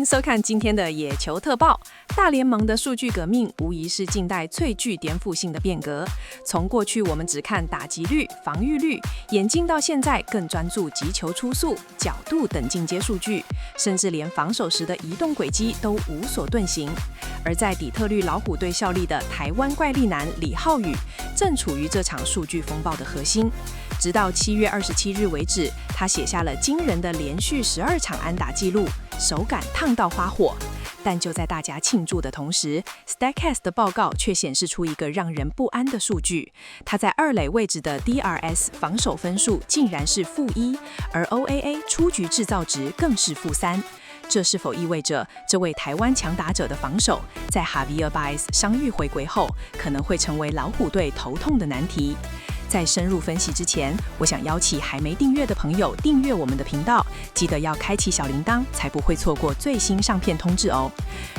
迎收看今天的野球特報。大聯盟的數據革命無疑是近代最具顛覆性的變革。從過去我們只看打擊率、防禦率，演進到現在更專注擊球出速、角度等進階數據，甚至連防守時的移動軌跡都無所遁形。而在底特律老虎隊效力的台灣怪力男李浩宇，正處於這場數據風暴的核心。直到7月27日為止，他寫下了驚人的連續12場安打紀錄，手感燙到發火。但就在大家慶祝的同時 ，Statcast 的報告卻顯示出一個讓人不安的數據：他在二壘位置的 DRS 防守分數竟然是-1，而 OAA 出局制造值更是-3。這是否意味着這位台灣強打者的防守，在 Javier Baez 傷癒回歸後，可能會成為老虎隊頭痛的難題？在深入分析之前，我想邀請還沒訂閱的朋友訂閱我們的頻道，記得要開啟小鈴鐺，才不會錯過最新上片通知哦。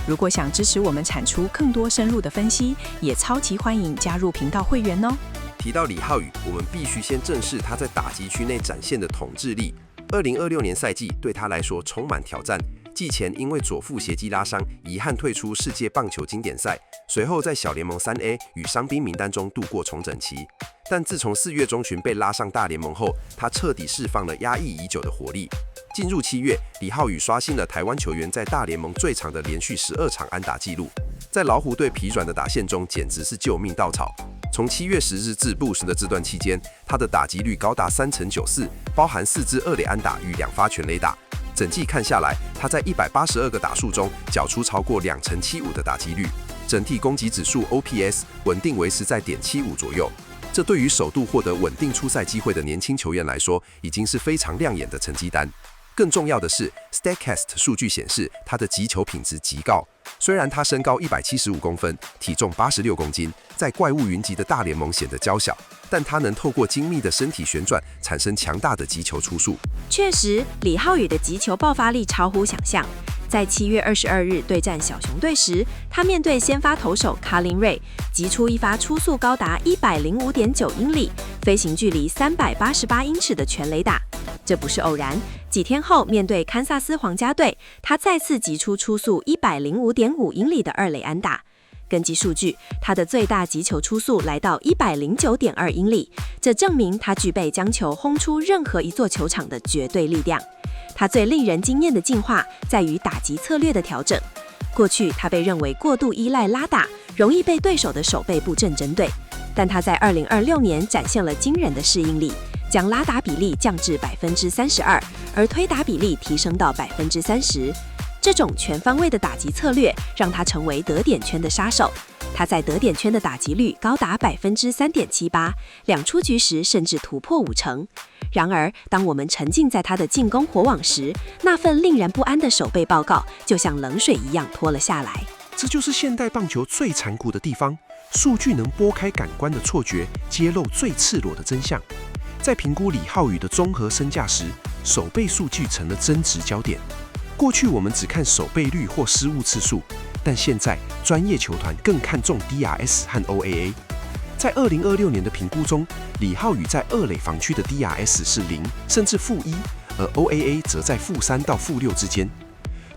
如果想支持我們產出更多深入的分析，也超級歡迎加入頻道會員哦。提到李浩宇，我們必須先正視他在打擊區內展現的統治力。2026年賽季對他來說充滿挑戰。季前因為左腹斜肌拉傷，遺憾退出世界棒球經典賽，隨後在小聯盟3A 與傷兵名單中度過重整期。但自從4月中旬被拉上大聯盟後，他徹底釋放了壓抑已久的活力。進入7月，李浩宇刷新了台灣球員在大聯盟最長的連續12場安打紀錄，在老虎隊疲軟的打線中簡直是救命稻草。從7月10日至布什的這段期間，他的打擊率高達3成94%，包含4支二壘安打與2發全壘打。整季看下來，他在182個打數中繳出超過2成75%的打擊率，整體攻擊指數 OPS 穩定維持在.75左右。這對於首度獲得穩定出賽機會的年輕球員來說，已經是非常亮眼的成績單。更重要的是 ，Statcast 數據顯示他的擊球品質極高。雖然他身高175公分，體重86公斤，在怪物雲集的大聯盟顯得嬌小，但他能透過精密的身體旋轉，產生強大的擊球出速。確實，李浩宇的擊球爆發力超乎想象。在7月22日對戰小熊隊時，他面對先發投手卡林瑞，擊出一發初速高達105.9英里、飛行距離388英尺的全壘打。這不是偶然。幾天後，面對堪薩斯皇家隊，他再次擊出初速105.5英里的二壘安打。根據數據，他的最大擊球初速來到109.2英里，這證明他具備將球轟出任何一座球場的絕對力量。他最令人驚豔的進化在於打擊策略的調整。過去他被認為過度依賴拉打，容易被對手的守備布陣針對，但他在2026年展現了驚人的適應力，將拉打比例降至32%，而推打比例提升到30%。這種全方位的打擊策略讓他成為得點圈的殺手。他在得點圈的打擊率高達3.78%，兩出局時甚至突破50%。然而，當我們沉浸在他的進攻火網時，那份令人不安的守備報告就像冷水一樣拖了下來。這就是現代棒球最殘酷的地方，數據能撥開感官的錯覺，揭露最赤裸的真相。在評估李浩宇的綜合身價時，守備數據成了爭執焦點。過去我們只看守備率或失誤次數，但現在專業球團更看重 DRS 和 OAA。在2026年的評估中，李浩宇在二壘防區的 DRS 是0甚至-1，而 OAA 則在-3到-6之間。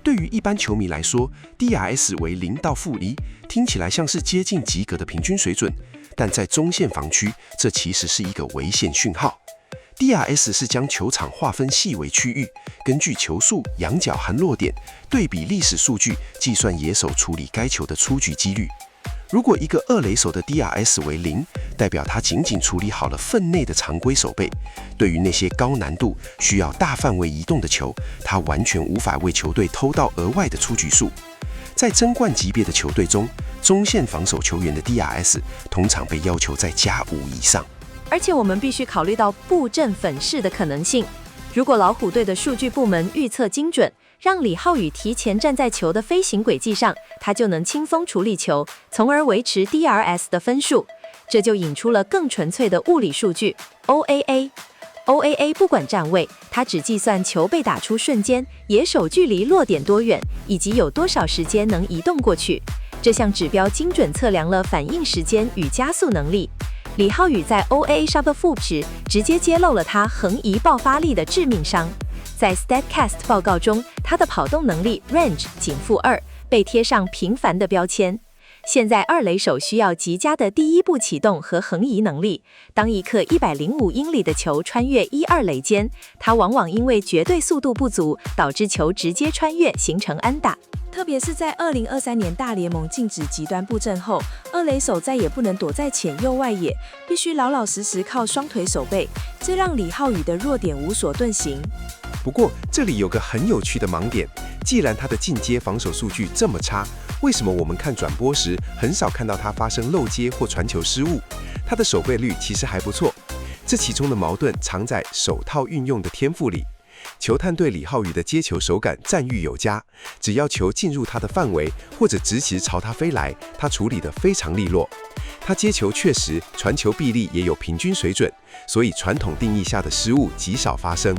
對於一般球迷來說 ，DRS 為0到-1，聽起來像是接近及格的平均水準，但在中線防區，這其實是一個危險訊號。DRS 是將球場劃分細微區域，根據球速、仰角和落點，對比歷史數據計算野手處理該球的出局幾率。如果一個二壘手的 DRS 為0，代表他僅僅處理好了分內的常規守備。對於那些高難度、需要大範圍移動的球，他完全無法為球隊偷到額外的出局數。在爭冠級別的球隊中，中線防守球員的 DRS 通常被要求在+5以上。而且我們必須考慮到布陣粉飾的可能性。如果老虎隊的數据部門預測精準，讓李浩宇提前站在球的飛行軌跡上，他就能輕鬆處理球，從而維持 DRS 的分數。這就引出了更純粹的物理數據 OAA。OAA 不管站位，它只計算球被打出瞬間，野手距離落點多遠，以及有多少時間能移動過去。這項指標精準測量了反應時間與加速能力。李浩宇在 OAA 上的負值直接揭露了他橫移爆發力的致命傷。在 Statcast 報告中，他的跑動能力 range 僅-2，被貼上平凡的標籤。現在二壘手需要極佳的第一步啟動和橫移能力。當一顆105英里的球穿越1、2壘間，它往往因為絕對速度不足，導致球直接穿越，形成安打。特別是在2023年大聯盟禁止極端布陣後，二壘手再也不能躲在淺右外野，必須老老實實靠雙腿守備，這讓李浩宇的弱點無所遁形。不過這裡有個很有趣的盲點，既然他的進階防守數據這麼差，為什麼我們看轉播時很少看到他發生漏接或傳球失誤？他的守備率其實還不錯。這其中的矛盾藏在手套運用的天賦裡。球探對李浩宇的接球手感讚譽有加，只要球進入他的範圍或者直直朝他飛來，他處理得非常利落。他接球確實，傳球臂力也有平均水準，所以傳統定義下的失誤極少發生。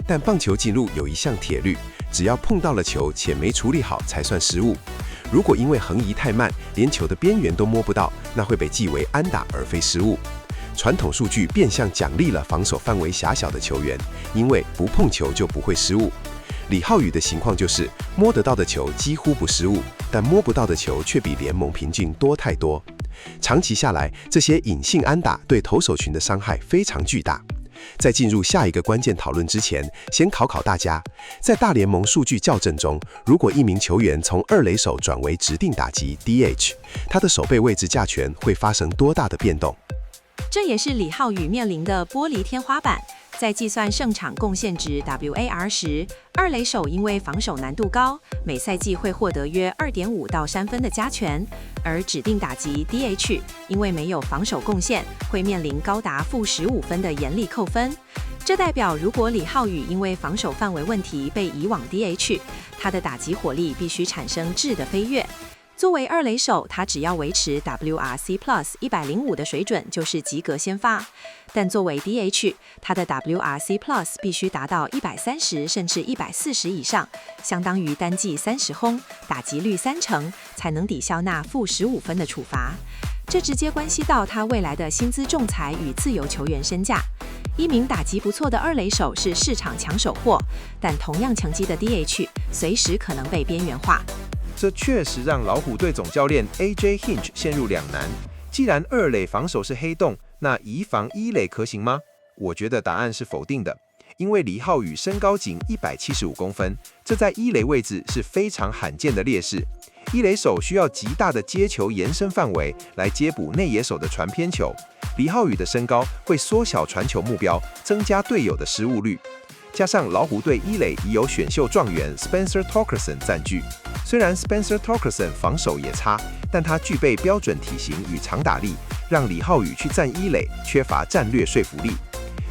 但棒球進入有一項鐵律，只要碰到了球且沒處理好才算失誤。如果因為橫移太慢，連球的邊緣都摸不到，那會被記為安打而非失誤。傳統數據變相獎勵了防守範圍狹小的球員，因為不碰球就不會失誤。李浩宇的情況就是摸得到的球幾乎不失誤，但摸不到的球卻比聯盟平均多太多。長期下來，這些隱性安打對投手群的傷害非常巨大。在進入下一個關鍵討論之前，先考考大家，在大聯盟數據校正中，如果一名球員從二壘手轉為指定打擊 DH， 他的守備位置價權會發生多大的變動？這也是李浩宇面臨的玻璃天花板。在計算勝場貢獻值 WAR 時，二壘手因為防守難度高，每賽季會獲得約2.5到3分的加權，而指定打擊 DH 因為沒有防守貢獻，會面臨高達-15分的嚴厲扣分。這代表，如果李浩宇因為防守範圍問題被移往 DH， 他的打擊火力必須產生質的飛躍。作為二壘手，他只要維持 WRC Plus 105的水準就是及格先發。但作為 DH， 他的 WRC Plus 必須達到130甚至140以上，相當於單季30轟，打擊率30%，才能抵消那-15分的處罰。這直接關係到他未來的薪資仲裁與自由球員身價。一名打擊不錯的二壘手是市場搶手貨，但同樣成績的 DH 隨時可能被邊緣化。這確實讓老虎隊總教練 AJ Hinch 陷入兩難。既然二壘防守是黑洞，那移防一壘可行嗎？我覺得答案是否定的，因為李浩宇身高僅175公分，這在一壘位置是非常罕見的劣勢。一壘手需要極大的接球延伸範圍來接補內野手的傳偏球，李浩宇的身高會縮小傳球目標，增加隊友的失誤率。加上老虎隊一壘已有選秀狀元 Spencer Torkelson 佔據，雖然 Spencer Torkelson 防守也差，但他具備標準體型與長打力，讓李浩宇去站一壘缺乏戰略說服力。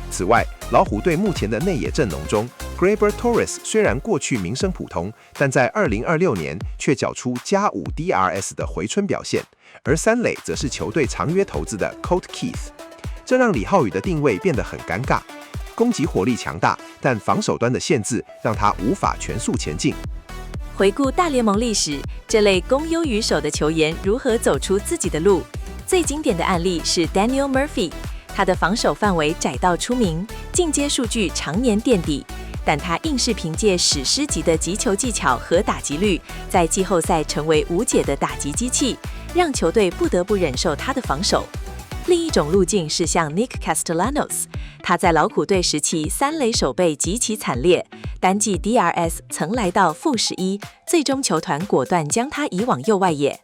此外，老虎隊目前的內野陣容中 Gleyber Torres 雖然過去名聲普通，但在2026年卻繳出+5 DRS 的回春表現，而三壘則是球隊長約投資的 Colt Keith， 這讓李浩宇的定位變得很尷尬。攻擊火力強大，但防守端的限制讓他無法全速前進。回顧大聯盟歷史，這類攻優於守的球員如何走出自己的路？最經典的案例是 Daniel Murphy， 他的防守範圍窄到出名，進階數據常年墊底，但他硬是憑借史詩級的擊球技巧和打擊率，在季後賽成為無解的打擊機器，讓球隊不得不忍受他的防守。另一種路徑是像 Nick Castellanos， 他在老虎隊時期三壘守備極其慘烈，單季 DRS 曾來到-11，最終球團果斷將他移往右外野。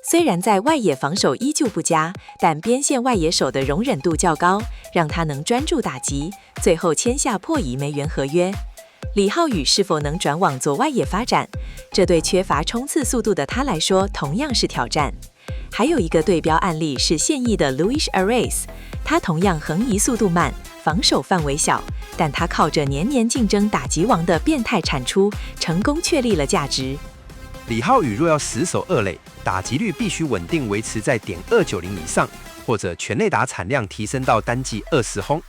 雖然在外野防守依舊不佳，但邊線外野手的容忍度較高，讓他能專注打擊，最後簽下破億美元合約。李浩宇是否能轉往左外野發展？這對缺乏衝刺速度的他來說同樣是挑戰。還有一個對標案例是現役的 Luis Arraez， 他同樣橫移速度慢，防守範圍小，但他靠着年年競爭打擊王的變態產出，成功確立了價值。李浩宇若要死守二壘，打擊率必須穩定維持在.290以上，或者全壘打產量提升到單季20轟。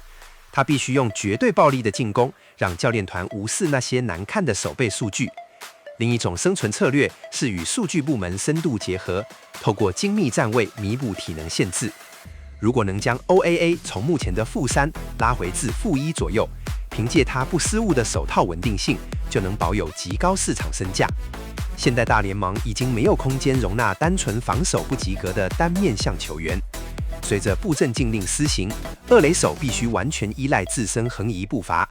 他必須用絕對暴力的進攻，讓教練團無視那些難看的守備數據。另一種生存策略是與數據部門深度結合，透過精密站位彌補體能限制。如果能將 OAA 從目前的-3拉回至-1左右，憑借他不失誤的手套穩定性，就能保有極高市場身價。現代大聯盟已經沒有空間容納單純防守不及格的單面向球員。隨着布陣禁令施行，二壘手必須完全依賴自身橫移步伐。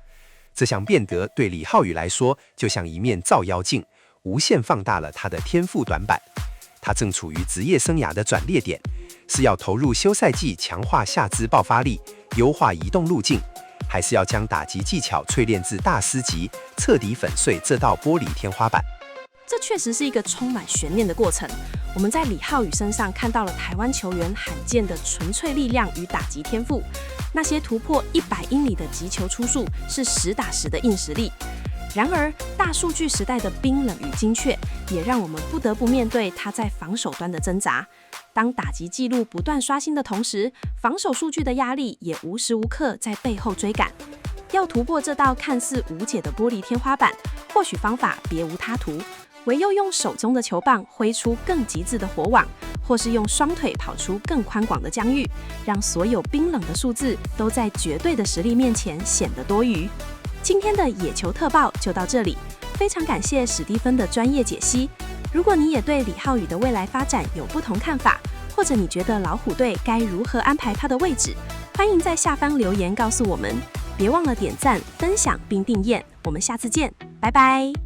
這項變革對李浩宇來說，就像一面照妖鏡，無限放大了他的天賦短板。他正處於職業生涯的轉捩點，是要投入休賽季強化下肢爆發力，優化移動路徑，還是要將打擊技巧淬煉至大師級，徹底粉碎這道玻璃天花板？這確實是一個充滿懸念的過程。我們在李浩宇身上看到了台灣球員罕見的純粹力量與打擊天賦，那些突破100英里的擊球出速是實打實的硬實力。然而，大數據時代的冰冷與精確，也讓我們不得不面對他在防守端的掙扎。當打擊記錄不斷刷新的同時，防守數據的壓力也無時無刻在背後追趕。要突破這道看似無解的玻璃天花板，或許方法別無他途，唯有用手中的球棒揮出更極致的火網，或是用雙腿跑出更寬廣的疆域，讓所有冰冷的數字都在絕對的實力面前顯得多餘。今天的野球特報就到這裡，非常感謝史蒂芬的專業解析。如果你也對李浩宇的未來發展有不同看法，或者你覺得老虎隊該如何安排他的位置，歡迎在下方留言告訴我們。別忘了點讚、分享並訂閱，我們下次見，拜拜。